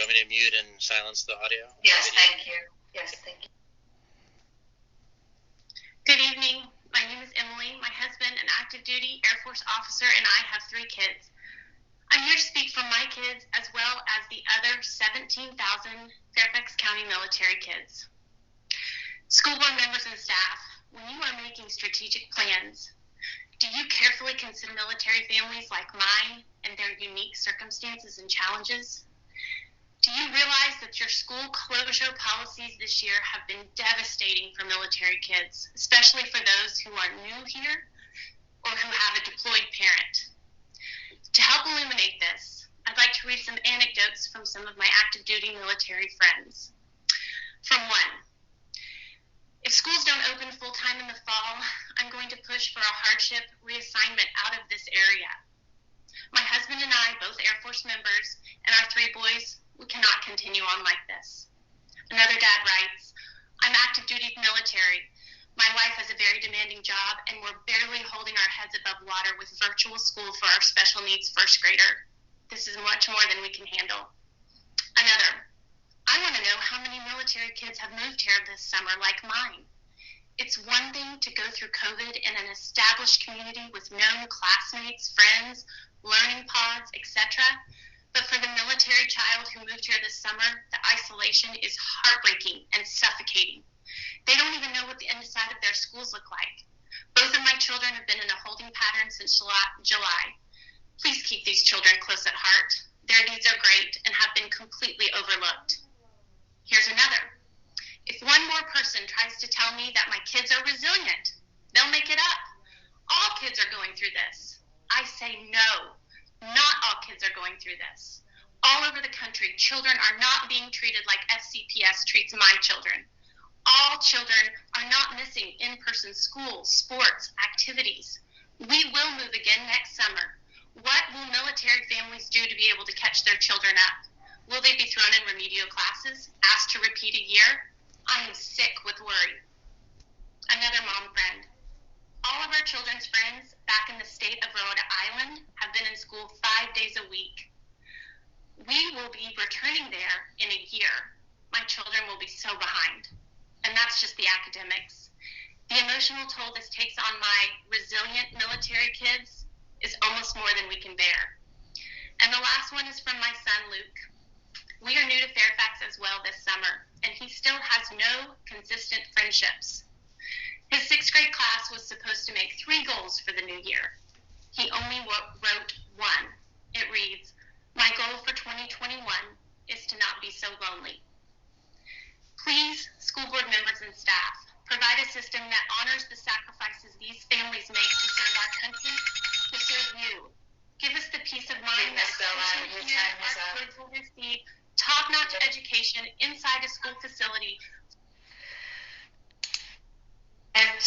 want me to mute and silence the audio? Yes, thank you. Yes, thank you. Good evening. My name is Emily. My husband, an active duty Air Force officer, and I have 3 kids. I'm here to speak for my kids as well as the other 17,000 Fairfax County military kids. School board members and staff, when you are making strategic plans, do you carefully consider military families like mine and their unique circumstances and challenges? Do you realize that your school closure policies this year have been devastating for military kids, especially for those who are new here or who have a deployed parent? To help illuminate this, I'd like to read some anecdotes from some of my active duty military friends. From one, if schools don't open full-time in the fall, I'm going to push for a hardship reassignment out of this area. My husband and I, both Air Force members, and our 3 boys, we cannot continue on like this. Another dad writes, I'm active duty military. My wife has a very demanding job, and we're barely holding our heads above water with virtual school for our special needs first grader. This is much more than we can handle. Another, I want to know how many military kids have moved here this summer like mine. It's one thing to go through COVID in an established community with known classmates, friends, learning pods, etc., but for the military child who moved here this summer, the isolation is heartbreaking and suffocating. They don't even know what the inside of their schools look like. Both of my children have been in a holding pattern since July. Please keep these children close at heart. Their needs are great and have been completely overlooked. Here's another. If one more person tries to tell me that my kids are resilient, they'll make it up. All kids are going through this. I say no. Not all kids are going through this. All over the country, children are not being treated like FCPS treats my children. All children are not missing in-person school, sports, activities. We will move again next summer. What will military families do to be able to catch their children up? Will they be thrown in remedial classes, asked to repeat a year? I am sick with worry. Another mom friend. All of our children's friends back in the state of Rhode Island have been in school 5 days a week. We will be returning there in a year. My children will be so behind. And that's just the academics. The emotional toll this takes on my resilient military kids is almost more than we can bear. And the last one is from my son, Luke. We are new to Fairfax as well this summer, and he still has no consistent friendships. His 6th grade class was supposed to make 3 goals for the new year. He only wrote 1. It reads, my goal for 2021 is to not be so lonely. Please, school board members and staff, provide a system that honors the sacrifices these families make to serve our country, to serve you. Give us the peace of mind that our kids will receive top-notch education inside a school facility